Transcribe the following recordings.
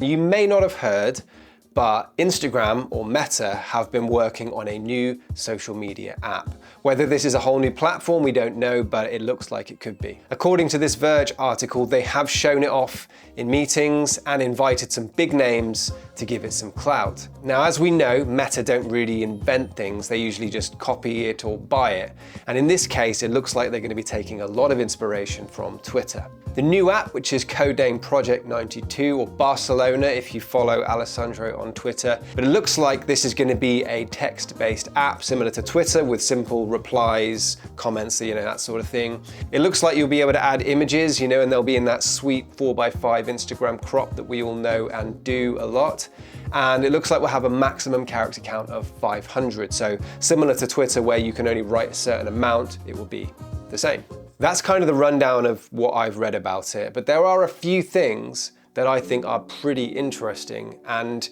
You may not have heard, but Instagram or Meta have been working on a new social media app. Whether this is a whole new platform, we don't know, but it looks like it could be. According to this Verge article, they have shown it off in meetings and invited some big names to give it some clout. Now, as we know, Meta don't really invent things, they usually just copy it or buy it. And in this case, it looks like they're going to be taking a lot of inspiration from Twitter. The new app, which is codenamed Project 92 or Barcelona if you follow Alessandro on Twitter, but it looks like this is going to be a text-based app similar to Twitter with simple replies, comments, that sort of thing. It looks like you'll be able to add images, and they'll be in that sweet 4x5 Instagram crop that we all know and do a lot. And it looks like we'll have a maximum character count of 500. So similar to Twitter where you can only write a certain amount, it will be the same. That's kind of the rundown of what I've read about it, but there are a few things that I think are pretty interesting and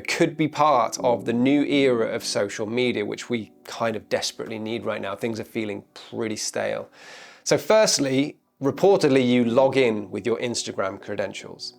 could be part of the new era of social media, which we kind of desperately need right now. Things are feeling pretty stale. So firstly, reportedly you log in with your Instagram credentials.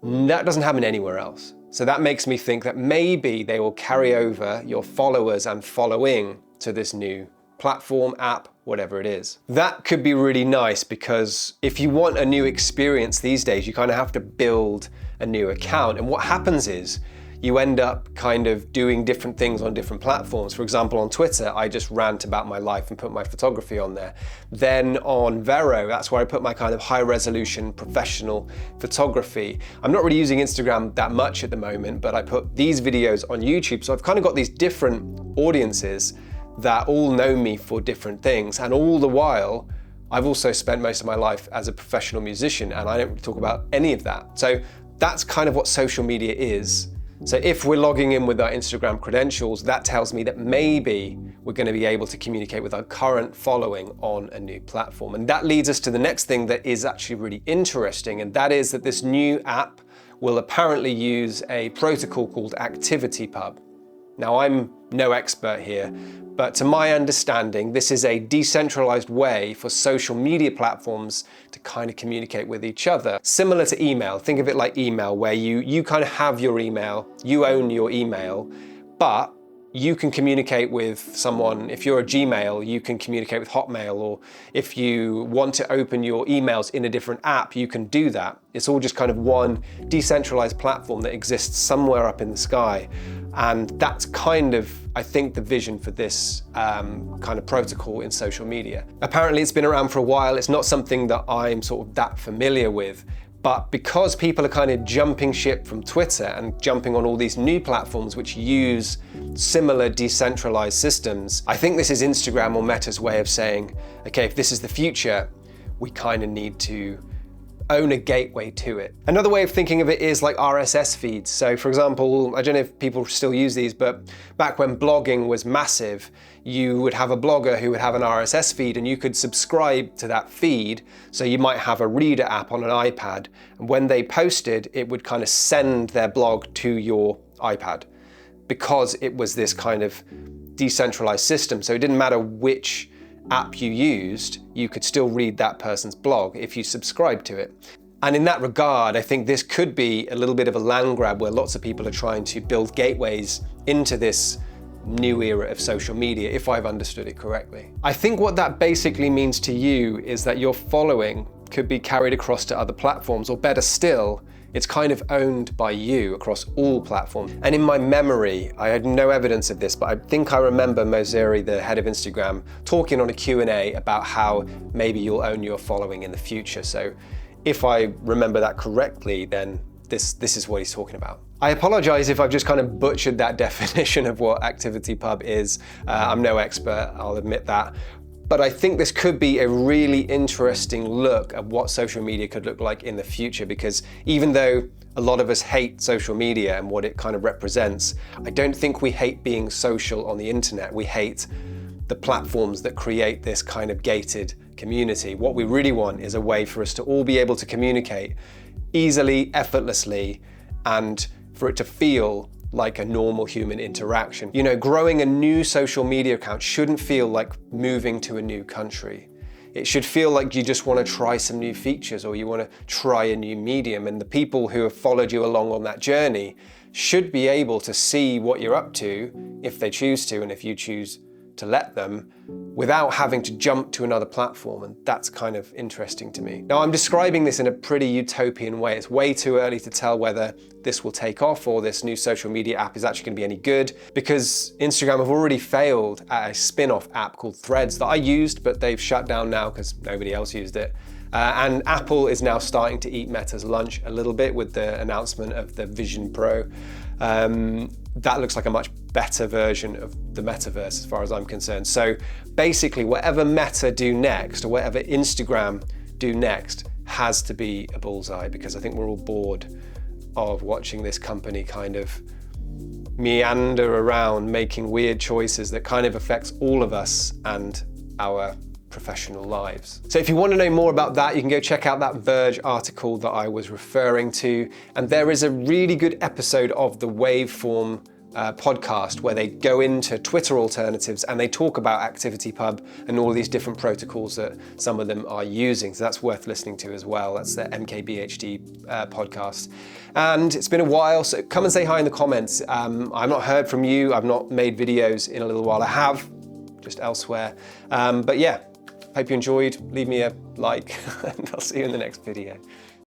That doesn't happen anywhere else. So that makes me think that maybe they will carry over your followers and following to this new platform, app, whatever it is. That could be really nice because if you want a new experience these days, you kind of have to build a new account. And what happens is you end up kind of doing different things on different platforms. For example, on Twitter, I just rant about my life and put my photography on there. Then on Vero, that's where I put my kind of high resolution professional photography. I'm not really using Instagram that much at the moment, but I put these videos on YouTube. So I've kind of got these different audiences that all know me for different things. And all the while, I've also spent most of my life as a professional musician and I don't talk about any of that. So that's kind of what social media is. So if we're logging in with our Instagram credentials, that tells me that maybe we're going to be able to communicate with our current following on a new platform. And that leads us to the next thing that is actually really interesting, and that is that this new app will apparently use a protocol called ActivityPub. Now, I'm no expert here, but to my understanding, this is a decentralized way for social media platforms to kind of communicate with each other. Similar to email, think of it like email, where you kind of have your email, you own your email, but you can communicate with someone. If you're a Gmail, you can communicate with Hotmail, or if you want to open your emails in a different app, you can do that. It's all just kind of one decentralized platform that exists somewhere up in the sky. And that's kind of, I think, the vision for this kind of protocol in social media. Apparently it's been around for a while. It's not something that I'm sort of that familiar with. But because people are kind of jumping ship from Twitter and jumping on all these new platforms which use similar decentralized systems, I think this is Instagram or Meta's way of saying, okay, if this is the future, we kind of need to own a gateway to it. Another way of thinking of it is like RSS feeds. So for example, I don't know if people still use these, but back when blogging was massive, you would have a blogger who would have an RSS feed and you could subscribe to that feed. So you might have a reader app on an iPad, and when they posted, it would kind of send their blog to your iPad because it was this kind of decentralized system. So it didn't matter which app you used, you could still read that person's blog if you subscribe to it. And in that regard, I think this could be a little bit of a land grab where lots of people are trying to build gateways into this new era of social media, if I've understood it correctly. I think what that basically means to you is that your following could be carried across to other platforms, or better still, it's kind of owned by you across all platforms. And in my memory, I had no evidence of this, but I think I remember Mosseri, the head of Instagram, talking on a Q&A about how maybe you'll own your following in the future. So if I remember that correctly, then this is what he's talking about. I apologize if I've just kind of butchered that definition of what ActivityPub is. I'm no expert, I'll admit that. But I think this could be a really interesting look at what social media could look like in the future, because even though a lot of us hate social media and what it kind of represents, I don't think we hate being social on the internet. We hate the platforms that create this kind of gated community. What we really want is a way for us to all be able to communicate easily, effortlessly, and for it to feel like a normal human interaction. You know, growing a new social media account shouldn't feel like moving to a new country. it should feel like you just want to try some new features or you want to try a new medium. And the people who have followed you along on that journey should be able to see what you're up to if they choose to, and if you choose to let them, without having to jump to another platform. And that's kind of interesting to me. Now, I'm describing this in a pretty utopian way. It's way too early to tell whether this will take off or this new social media app is actually going to be any good, because Instagram have already failed at a spin-off app called Threads that I used, but they've shut down now because nobody else used it. And Apple is now starting to eat Meta's lunch a little bit with the announcement of the Vision Pro. That looks like a much better version of the metaverse as far as I'm concerned. So basically, whatever Meta do next, or whatever Instagram do next, has to be a bullseye, because I think we're all bored of watching this company kind of meander around making weird choices that kind of affects all of us and our professional lives. So if you want to know more about that, you can go check out that Verge article that I was referring to. And there is a really good episode of the Waveform podcast where they go into Twitter alternatives and they talk about ActivityPub and all these different protocols that some of them are using. So that's worth listening to as well. That's the MKBHD podcast. And it's been a while, so come and say hi in the comments. I've not heard from you. I've not made videos in a little while. I have, just elsewhere. But yeah, hope you enjoyed. Leave me a like and I'll see you in the next video.